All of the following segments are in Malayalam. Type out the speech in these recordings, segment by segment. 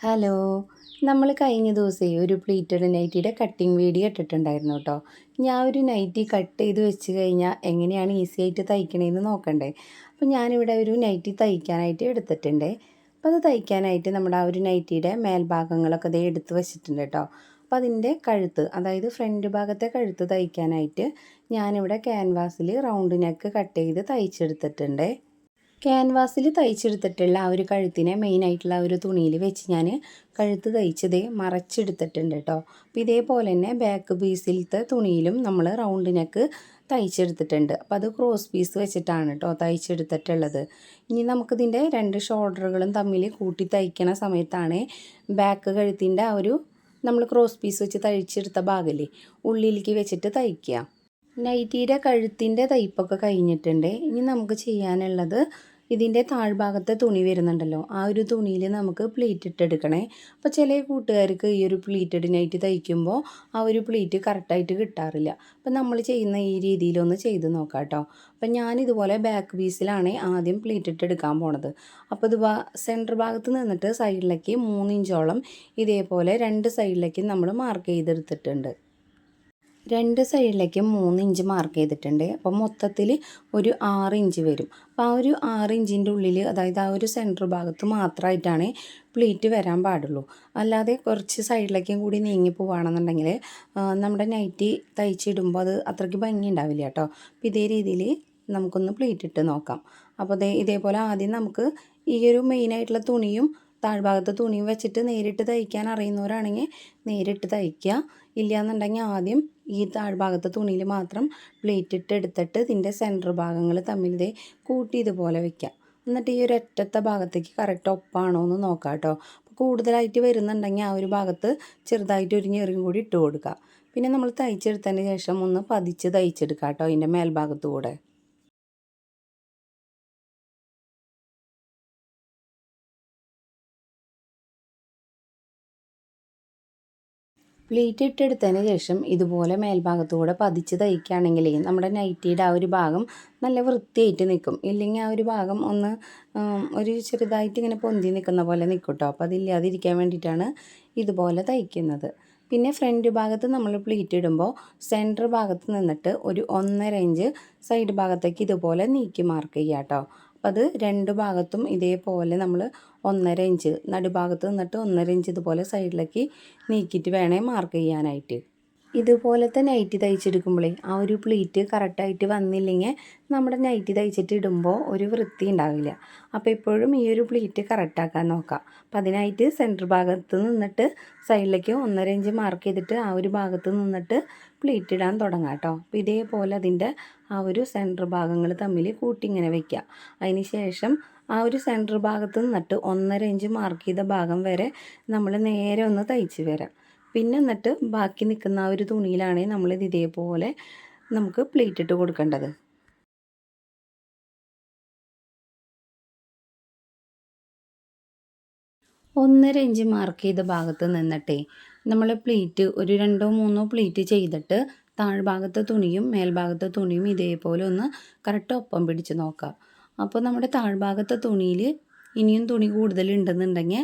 ഹലോ. നമ്മൾ കഴിഞ്ഞ ദിവസമേ ഒരു പ്ലീറ്റഡ് നൈറ്റിയുടെ കട്ടിങ് വീഡിയോ ഇട്ടിട്ടുണ്ടായിരുന്നു കേട്ടോ. ഞാൻ ഒരു നൈറ്റി കട്ട് ചെയ്ത് വെച്ച് കഴിഞ്ഞാൽ എങ്ങനെയാണ് ഈസി ആയിട്ട് തയ്ക്കണേന്ന് നോക്കണ്ടേ. അപ്പോൾ ഞാനിവിടെ ഒരു നൈറ്റി തയ്ക്കാനായിട്ട് എടുത്തിട്ടുണ്ട്. അപ്പോൾ അത് തയ്ക്കാനായിട്ട് നമ്മുടെ ആ ഒരു നൈറ്റിയുടെ മേൽഭാഗങ്ങളൊക്കെ ദേ എടുത്ത് വെച്ചിട്ടുണ്ട് കേട്ടോ. അപ്പോൾ അതിൻ്റെ കഴുത്ത്, അതായത് ഫ്രണ്ട് ഭാഗത്തെ കഴുത്ത് തയ്ക്കാനായിട്ട് ഞാനിവിടെ ക്യാൻവാസിൽ റൗണ്ട് നെക്ക് കട്ട് ചെയ്ത് തയ്ച്ചെടുത്തിട്ടുണ്ട്. ക്യാൻവാസിൽ തയ്ച്ചെടുത്തിട്ടുള്ള ആ ഒരു കഴുത്തിനെ മെയിനായിട്ടുള്ള ആ ഒരു തുണിയിൽ വെച്ച് ഞാൻ കഴുത്ത് തയ്ച്ചതേ മറച്ചെടുത്തിട്ടുണ്ട് കേട്ടോ. അപ്പോൾ ഇതേപോലെ തന്നെ ബാക്ക് പീസിലത്തെ തുണിയിലും നമ്മൾ റൗണ്ട് നെക്ക് തയ്ച്ചെടുത്തിട്ടുണ്ട്. അപ്പോൾ അത് ക്രോസ് പീസ് വെച്ചിട്ടാണ് കേട്ടോ തയ്ച്ചെടുത്തിട്ടുള്ളത്. ഇനി നമുക്കിതിൻ്റെ രണ്ട് ഷോൾഡറുകളും തമ്മിൽ കൂട്ടി തയ്ക്കണ സമയത്താണ് ബാക്ക് കഴുത്തിൻ്റെ ആ ഒരു നമ്മൾ ക്രോസ് പീസ് വെച്ച് തയ്ച്ചെടുത്ത ഭാഗമല്ലേ ഉള്ളിലേക്ക് വെച്ചിട്ട് തയ്ക്കുക. നൈറ്റിയുടെ കഴുത്തിൻ്റെ തയ്പ്പൊക്കെ കഴിഞ്ഞിട്ടുണ്ട്. ഇനി നമുക്ക് ചെയ്യാനുള്ളത് ഇതിൻ്റെ താഴ്ഭാഗത്തെ തുണി വരുന്നുണ്ടല്ലോ, ആ ഒരു തുണിയിൽ നമുക്ക് പ്ലീറ്റ് ഇട്ടെടുക്കണേ. അപ്പോൾ ചില കൂട്ടുകാർക്ക് ഈ ഒരു പ്ലീറ്റഡ് നൈറ്റി തയ്ക്കുമ്പോൾ ആ ഒരു പ്ലീറ്റ് കറക്റ്റായിട്ട് കിട്ടാറില്ല. അപ്പം നമ്മൾ ചെയ്യുന്ന ഈ രീതിയിലൊന്ന് ചെയ്ത് നോക്കാം കേട്ടോ. അപ്പം ഞാനിതുപോലെ ബാക്ക് പീസിലാണ് ആദ്യം പ്ലീറ്റ് ഇട്ടെടുക്കാൻ പോണത്. അപ്പോൾ ഇത് സെൻറ്റർ ഭാഗത്ത് നിന്നിട്ട് സൈഡിലേക്ക് 3 ഇഞ്ചോളം ഇതേപോലെ രണ്ട് സൈഡിലേക്കും നമ്മൾ മാർക്ക് ചെയ്തെടുത്തിട്ടുണ്ട്. രണ്ട് സൈഡിലേക്കും 3 ഇഞ്ച് മാർക്ക് ചെയ്തിട്ടുണ്ട്. അപ്പോൾ മൊത്തത്തിൽ ഒരു 6 ഇഞ്ച് വരും. അപ്പോൾ ആ ഒരു 6 ഇഞ്ചിൻ്റെ ഉള്ളിൽ, അതായത് ആ ഒരു സെൻറ്റർ ഭാഗത്ത് മാത്രമായിട്ടാണ് പ്ലീറ്റ് വരാൻ പാടുള്ളൂ. അല്ലാതെ കുറച്ച് സൈഡിലേക്കും കൂടി നീങ്ങി പോവുകയാണെന്നുണ്ടെങ്കിൽ നമ്മുടെ നൈറ്റി തയ്ച്ചിടുമ്പോൾ അത് അത്രയ്ക്ക് ഭംഗി ഉണ്ടാവില്ല കേട്ടോ. അപ്പോൾ ഇതേ രീതിയിൽ നമുക്കൊന്ന് പ്ലീറ്റ് ഇട്ട് നോക്കാം. അപ്പോൾ ഇതേപോലെ ആദ്യം നമുക്ക് ഈ ഒരു മെയിനായിട്ടുള്ള തുണിയും താഴ്ഭാഗത്ത് തുണിയും വെച്ചിട്ട് നേരിട്ട് തയ്ക്കാൻ അറിയുന്നവരാണെങ്കിൽ നേരിട്ട് തയ്ക്കുക. ഇല്ലയെന്നുണ്ടെങ്കിൽ ആദ്യം ഈ താഴ്ഭാഗത്തെ തുണിയിൽ മാത്രം പ്ലേറ്റ് ഇട്ട് എടുത്തിട്ട് ഇതിൻ്റെ സെൻറ്റർ ഭാഗങ്ങൾ തമ്മിൽ ഇതേ കൂട്ടി ഇതുപോലെ വയ്ക്കുക. എന്നിട്ട് ഈ ഒരു ഒറ്റത്തെ ഭാഗത്തേക്ക് കറക്റ്റ് ഒപ്പാണോ എന്ന് നോക്കാം കേട്ടോ. അപ്പോൾ കൂടുതലായിട്ട് വരുന്നുണ്ടെങ്കിൽ ആ ഒരു ഭാഗത്ത് ചെറുതായിട്ട് ഒരു ഞെറിയും കൂടി ഇട്ട് കൊടുക്കുക. പിന്നെ നമ്മൾ തയ്ച്ചെടുത്തതിന് ശേഷം ഒന്ന് പതിച്ച് തയ്ച്ചെടുക്കാം കേട്ടോ അതിൻ്റെ മേൽഭാഗത്തു കൂടെ. പ്ലീറ്റ് ഇട്ടെടുത്തതിന് ശേഷം ഇതുപോലെ മേൽഭാഗത്തുകൂടെ പതിച്ച് തയ്ക്കുകയാണെങ്കിൽ നമ്മുടെ നൈറ്റിയുടെ ആ ഒരു ഭാഗം നല്ല വൃത്തിയായിട്ട് നിൽക്കും. ഇല്ലെങ്കിൽ ആ ഒരു ഭാഗം ഒന്ന് ഒരു ചെറുതായിട്ട് ഇങ്ങനെ പൊന്തി നിൽക്കുന്ന പോലെ നിൽക്കും കേട്ടോ. അപ്പോൾ അതില്ലാതിരിക്കാൻ വേണ്ടിയിട്ടാണ് ഇതുപോലെ തയ്ക്കുന്നത്. പിന്നെ ഫ്രണ്ട് ഭാഗത്ത് നമ്മൾ പ്ലീറ്റ് ഇടുമ്പോൾ സെൻറ്റർ ഭാഗത്ത് നിന്നിട്ട് ഒരു 1.5 ഇഞ്ച് സൈഡ് ഭാഗത്തേക്ക് ഇതുപോലെ നീക്കി മാർക്ക് ചെയ്യുക കേട്ടോ. അപ്പോൾ അത് രണ്ട് ഭാഗത്തും ഇതേപോലെ നമ്മൾ 1.5 ഇഞ്ച് നടുഭാഗത്ത് നിന്നിട്ട് 1.5 ഇഞ്ച് ഇതുപോലെ സൈഡിലേക്ക് നീക്കിയിട്ട് വേണേ മാർക്ക് ചെയ്യാനായിട്ട്. ഇതുപോലത്തെ നൈറ്റി തയ്ച്ചെടുക്കുമ്പോഴേ ആ ഒരു പ്ലീറ്റ് കറക്റ്റായിട്ട് വന്നില്ലെങ്കിൽ നമ്മുടെ നൈറ്റി തയ്ച്ചിട്ട് ഇടുമ്പോൾ ഒരു വൃത്തി ഉണ്ടാവില്ല. അപ്പോൾ എപ്പോഴും ഈ ഒരു പ്ലീറ്റ് കറക്റ്റാക്കാൻ നോക്കാം. അപ്പോൾ അതിനായിട്ട് സെൻറ്റർ ഭാഗത്ത് നിന്നിട്ട് സൈഡിലേക്ക് 1.5 ഇഞ്ച് മാർക്ക് ചെയ്തിട്ട് ആ ഒരു ഭാഗത്ത് നിന്നിട്ട് പ്ലീറ്റ് ഇടാൻ തുടങ്ങാം കേട്ടോ. അപ്പോൾ ഇതേപോലെ അതിൻ്റെ ആ ഒരു സെൻറ്റർ ഭാഗങ്ങൾ തമ്മിൽ കൂട്ടി ഇങ്ങനെ വയ്ക്കുക. അതിന് ശേഷം ആ ഒരു സെൻറ്റർ ഭാഗത്ത് നിന്നിട്ട് 1.5 ഇഞ്ച് മാർക്ക് ചെയ്ത ഭാഗം വരെ നമ്മൾ നേരെ ഒന്ന് തയ്ച്ച് വരാം. പിന്നെ എന്നിട്ട് ബാക്കി നിൽക്കുന്ന ആ ഒരു തുണിയിലാണ് നമ്മളിത് ഇതേപോലെ നമുക്ക് പ്ലീറ്റ് ഇട്ട് കൊടുക്കേണ്ടത്. ഒന്നര ഇഞ്ച് മാർക്ക് ചെയ്ത ഭാഗത്ത് നിന്നിട്ടേ നമ്മൾ പ്ലീറ്റ് ഒരു 2-3 പ്ലീറ്റ് ചെയ്തിട്ട് താഴ്ഭാഗത്തെ തുണിയും മേൽഭാഗത്തെ തുണിയും ഇതേപോലെ ഒന്ന് കറക്റ്റ് ഒപ്പം പിടിച്ച് നോക്കാം. അപ്പോൾ നമ്മുടെ താഴ്ഭാഗത്തെ തുണിയിൽ ഇനിയും തുണി കൂടുതലുണ്ടെന്നുണ്ടെങ്കിൽ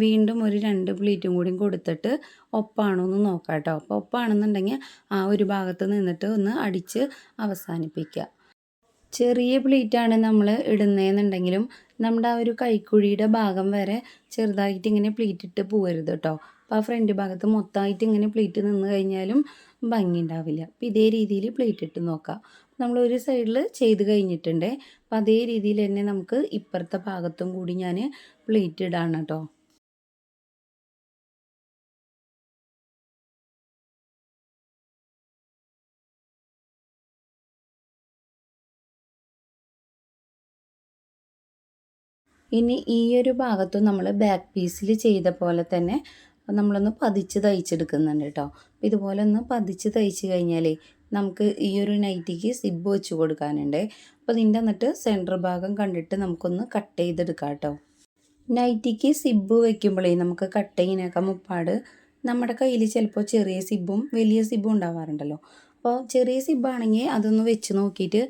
വീണ്ടും ഒരു 2 പ്ലീറ്റും കൂടി കൊടുത്തിട്ട് ഒപ്പാണോ എന്ന് നോക്കാം കേട്ടോ. അപ്പോൾ ഒപ്പാണെന്നുണ്ടെങ്കിൽ ആ ഒരു ഭാഗത്ത് നിന്നിട്ട് ഒന്ന് അടിച്ച് അവസാനിപ്പിക്കുക. ചെറിയ പ്ലീറ്റാണ് നമ്മൾ ഇടുന്നതെന്നുണ്ടെങ്കിലും നമ്മുടെ ആ ഒരു കൈക്കുഴിയുടെ ഭാഗം വരെ ചെറുതായിട്ട് ഇങ്ങനെ പ്ലീറ്റ് ഇട്ട് പോകരുത് കേട്ടോ. അപ്പോൾ ആ ഫ്രണ്ട് ഭാഗത്ത് മൊത്തമായിട്ട് ഇങ്ങനെ പ്ലീറ്റ് നിന്ന് കഴിഞ്ഞാലും ഭംഗി ഉണ്ടാവില്ല. അപ്പോൾ ഇതേ രീതിയിൽ പ്ലീറ്റ് ഇട്ട് നോക്കാം. നമ്മൾ ഒരു സൈഡിൽ ചെയ്ത് കഴിഞ്ഞിട്ടുണ്ട്. അപ്പോൾ അതേ രീതിയിൽ തന്നെ നമുക്ക് ഇപ്പുറത്തെ ഭാഗത്തും കൂടി ഞാൻ പ്ലീറ്റ് ഇടാണ് കേട്ടോ. ഇനി ഈ ഒരു ഭാഗത്തും നമ്മൾ ബാക്ക് പീസിൽ ചെയ്ത പോലെ തന്നെ നമ്മളൊന്ന് പതിച്ച് തയ്ച്ചെടുക്കുന്നുണ്ട് കേട്ടോ. അപ്പോൾ ഇതുപോലെ ഒന്ന് പതിച്ച് തയ്ച്ച് കഴിഞ്ഞാൽ നമുക്ക് ഈ ഒരു നൈറ്റിക്ക് സിബ് വെച്ച് കൊടുക്കാനുണ്ട്. അപ്പോൾ ഇതിൻ്റെ എന്നിട്ട് സെൻറ്റർ ഭാഗം കണ്ടിട്ട് നമുക്കൊന്ന് കട്ട് ചെയ്തെടുക്കാം കേട്ടോ. നൈറ്റിക്ക് സിബ് വയ്ക്കുമ്പോഴേ നമുക്ക് കട്ട് ചെയ്യുന്നതിനൊക്കെ മുപ്പാട് നമ്മുടെ കയ്യിൽ ചിലപ്പോൾ ചെറിയ സിബും വലിയ സിബും ഉണ്ടാവാറുണ്ടല്ലോ. അപ്പോൾ ചെറിയ സിബ്ബാണെങ്കിൽ അതൊന്ന് വെച്ച് നോക്കിയിട്ട്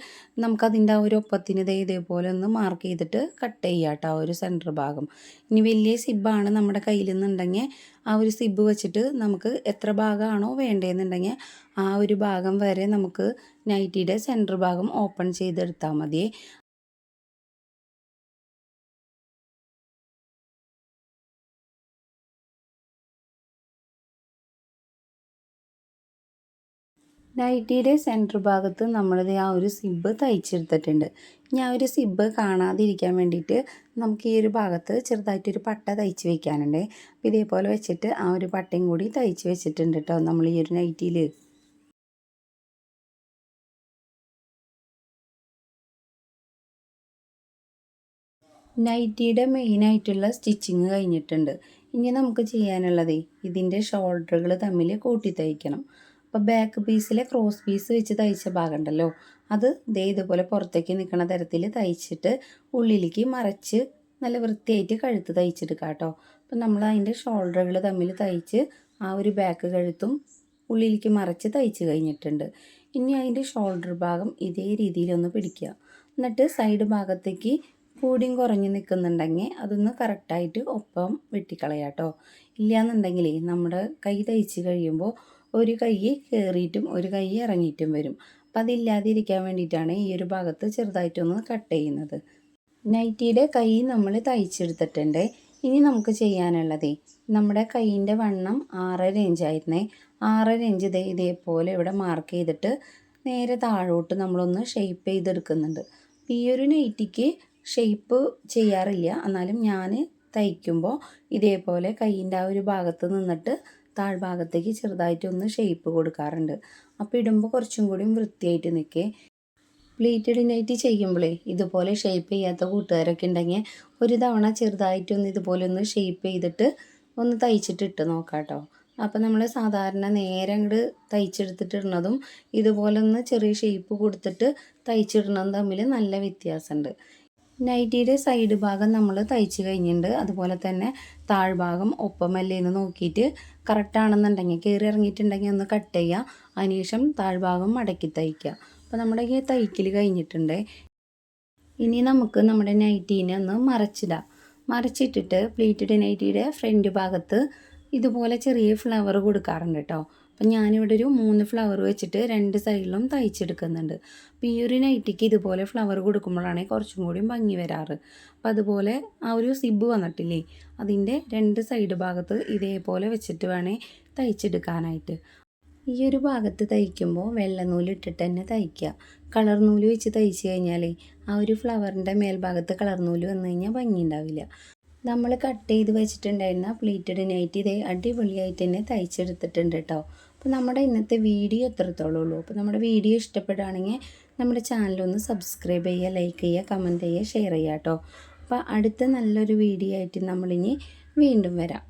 നമുക്കതിൻ്റെ ആ ഒരു ഒപ്പത്തിന് ഇതേപോലെ ഒന്ന് മാർക്ക് ചെയ്തിട്ട് കട്ട് ചെയ്യാം കേട്ടോ ആ ഒരു സെൻറ്റർ ഭാഗം. ഇനി വലിയ സിബ്ബാണ് നമ്മുടെ കയ്യിൽ നിന്നുണ്ടെങ്കിൽ ആ ഒരു സിബ്ബ് വെച്ചിട്ട് നമുക്ക് എത്ര ഭാഗമാണോ വേണ്ടതെന്നുണ്ടെങ്കിൽ ആ ഒരു ഭാഗം വരെ നമുക്ക് നൈറ്റിയുടെ സെൻറ്റർ ഭാഗം ഓപ്പൺ ചെയ്തെടുത്താൽ മതി. നൈറ്റിയുടെ സെൻറ്റർ ഭാഗത്ത് നമ്മളിത് ആ ഒരു സിബ്ബ് തയ്ച്ചെടുത്തിട്ടുണ്ട്. ഇനി ആ ഒരു സിബ്ബ് കാണാതിരിക്കാൻ വേണ്ടിയിട്ട് നമുക്ക് ഈ ഒരു ഭാഗത്ത് ചെറുതായിട്ടൊരു പട്ട തയ്ച്ച് വെക്കാനുണ്ട്. അപ്പോൾ ഇതേപോലെ വെച്ചിട്ട് ആ ഒരു പട്ടയും കൂടി തയ്ച്ച് വെച്ചിട്ടുണ്ട് കേട്ടോ നമ്മൾ ഈ ഒരു നൈറ്റിയിൽ. നൈറ്റിയുടെ മെയിനായിട്ടുള്ള സ്റ്റിച്ചിങ് കഴിഞ്ഞിട്ടുണ്ട്. ഇനി നമുക്ക് ചെയ്യാനുള്ളത് ഇതിൻ്റെ ഷോൾഡറുകൾ തമ്മിൽ കൂട്ടി തയ്ക്കണം. അപ്പോൾ ബാക്ക് പീസിലെ ക്രോസ് പീസ് വെച്ച് തയ്ച്ച ഭാഗം ഉണ്ടല്ലോ, അത് ഇതുപോലെ പുറത്തേക്ക് നിൽക്കുന്ന തരത്തിൽ തയ്ച്ചിട്ട് ഉള്ളിലേക്ക് മറച്ച് നല്ല വൃത്തിയായിട്ട് കഴുത്ത് തയ്ച്ചെടുക്കാം കേട്ടോ. അപ്പോൾ നമ്മൾ അതിൻ്റെ ഷോൾഡറുകൾ തമ്മിൽ തയ്ച്ച് ആ ഒരു ബാക്ക് കഴുത്തും ഉള്ളിലേക്ക് മറച്ച് തയ്ച്ച് കഴിഞ്ഞിട്ടുണ്ട്. ഇനി അതിൻ്റെ ഷോൾഡർ ഭാഗം ഇതേ രീതിയിലൊന്ന് പിടിക്കുക. എന്നിട്ട് സൈഡ് ഭാഗത്തേക്ക് കൂടിയും കുറഞ്ഞ് നിൽക്കുന്നുണ്ടെങ്കിൽ അതൊന്ന് കറക്റ്റായിട്ട് ഒപ്പം വെട്ടിക്കളയാം കേട്ടോ. ഇല്ലയെന്നുണ്ടെങ്കിൽ നമ്മുടെ കൈ തയ്ച്ച് കഴിയുമ്പോൾ ഒരു കൈ കയറിയിട്ടും ഒരു കൈ ഇറങ്ങിയിട്ടും വരും. അപ്പം അതില്ലാതിരിക്കാൻ വേണ്ടിയിട്ടാണ് ഈ ഒരു ഭാഗത്ത് ചെറുതായിട്ടൊന്ന് കട്ട് ചെയ്യുന്നത്. നൈറ്റിയുടെ കൈ നമ്മൾ തയ്ച്ചെടുത്തിട്ടുണ്ട്. ഇനി നമുക്ക് ചെയ്യാനുള്ളത് നമ്മുടെ കൈയിൻ്റെ വണ്ണം 6.5 ഇഞ്ചായിരുന്നേ. 6.5 ഇഞ്ച് ഇതേപോലെ ഇവിടെ മാർക്ക് ചെയ്തിട്ട് നേരെ താഴോട്ട് നമ്മളൊന്ന് ഷേപ്പ് ചെയ്തെടുക്കുന്നുണ്ട്. ഈ ഒരു നൈറ്റിക്ക് ഷേപ്പ് ചെയ്യാറില്ല, എന്നാലും ഞാൻ തയ്ക്കുമ്പോൾ ഇതേപോലെ കൈയിൻ്റെ ആ ഒരു ഭാഗത്ത് നിന്നിട്ട് താഴ്ഭാഗത്തേക്ക് ചെറുതായിട്ടൊന്ന് ഷേപ്പ് കൊടുക്കാറുണ്ട്. അപ്പോൾ ഇടുമ്പോൾ കുറച്ചും കൂടി വൃത്തിയായിട്ട് നിൽക്കേ. പ്ലീറ്റഡ് നൈറ്റി ചെയ്യുമ്പോഴേ ഇതുപോലെ ഷേപ്പ് ചെയ്യാത്ത കൂട്ടുകാരൊക്കെ ഉണ്ടെങ്കിൽ ഒരു തവണ ചെറുതായിട്ടൊന്ന് ഇതുപോലെ ഒന്ന് ഷേപ്പ് ചെയ്തിട്ട് ഒന്ന് തയ്ച്ചിട്ട് ഇട്ട് നോക്കാം കേട്ടോ. അപ്പോൾ നമ്മൾ സാധാരണ നേരെ അങ്ങോട്ട് തയ്ച്ചെടുത്തിട്ടിടുന്നതും ഇതുപോലെ ഒന്ന് ചെറിയ ഷേപ്പ് കൊടുത്തിട്ട് തയ്ച്ചിടുന്നതും തമ്മിൽ നല്ല വ്യത്യാസമുണ്ട്. നൈറ്റിയുടെ സൈഡ് ഭാഗം നമ്മൾ തയ്ച്ച് കഴിഞ്ഞിട്ടുണ്ട്. അതുപോലെ തന്നെ താഴ്ഭാഗം ഒപ്പമല്ലേ എന്ന് നോക്കിയിട്ട് കറക്റ്റാണെന്നുണ്ടെങ്കിൽ കയറി ഇറങ്ങിയിട്ടുണ്ടെങ്കിൽ ഒന്ന് കട്ട് ചെയ്യുക. അതിനുശേഷം താഴ്ഭാഗം മടക്കി തയ്ക്കുക. അപ്പോൾ നമ്മുടെ ഈ തയ്ക്കൽ കഴിഞ്ഞിട്ടുണ്ട്. ഇനി നമുക്ക് നമ്മുടെ നൈറ്റീനെ ഒന്ന് മറച്ചിടാം. മറച്ചിട്ടിട്ട് പ്ലീറ്റഡ് നൈറ്റിയുടെ ഫ്രണ്ട് ഭാഗത്ത് ഇതുപോലെ ചെറിയ ഫ്ലവർ കൊടുക്കാറുണ്ട് കേട്ടോ. അപ്പം ഞാനിവിടെ ഒരു 3 ഫ്ലവർ വെച്ചിട്ട് 2 സൈഡിലും തയ്ച്ചെടുക്കുന്നുണ്ട്. അപ്പോൾ ഈ ഒരു നൈറ്റിക്ക് ഇതുപോലെ ഫ്ലവർ കൊടുക്കുമ്പോഴാണ് കുറച്ചും കൂടി ഭംഗി വരാറ്. അപ്പോൾ അതുപോലെ ആ ഒരു സിബ് വന്നിട്ടില്ലേ, അതിൻ്റെ 2 സൈഡ് ഭാഗത്ത് ഇതേപോലെ വെച്ചിട്ട് വേണേൽ തയ്ച്ചെടുക്കാനായിട്ട്. ഈ ഒരു ഭാഗത്ത് തയ്ക്കുമ്പോൾ വെള്ള നൂല് ഇട്ടിട്ട് തന്നെ തയ്ക്കുക. കളർ നൂല് വെച്ച് തയ്ച്ച് കഴിഞ്ഞാൽ ആ ഒരു ഫ്ലവറിൻ്റെ മേൽഭാഗത്ത് കളർ നൂല് വന്നു കഴിഞ്ഞാൽ ഭംഗി ഉണ്ടാവില്ല. നമ്മൾ കട്ട് ചെയ്ത് വെച്ചിട്ടുണ്ടായിരുന്ന പ്ലീറ്റഡ് നൈറ്റി ഇതേ അടിപൊളിയായിട്ട് തന്നെ തയ്ച്ചെടുത്തിട്ടുണ്ട് കേട്ടോ. അപ്പോൾ നമ്മുടെ ഇന്നത്തെ വീഡിയോ എത്രത്തോളം ഉള്ളൂ. അപ്പോൾ നമ്മുടെ വീഡിയോ ഇഷ്ടപ്പെടുകയാണെങ്കിൽ നമ്മുടെ ചാനലൊന്ന് സബ്സ്ക്രൈബ് ചെയ്യുക, ലൈക്ക് ചെയ്യുക, കമൻറ്റ് ചെയ്യുക, ഷെയർ ചെയ്യുക കേട്ടോ. അപ്പോൾ അടുത്ത നല്ലൊരു വീഡിയോ ആയിട്ട് നമ്മളിനി വീണ്ടും വരാം.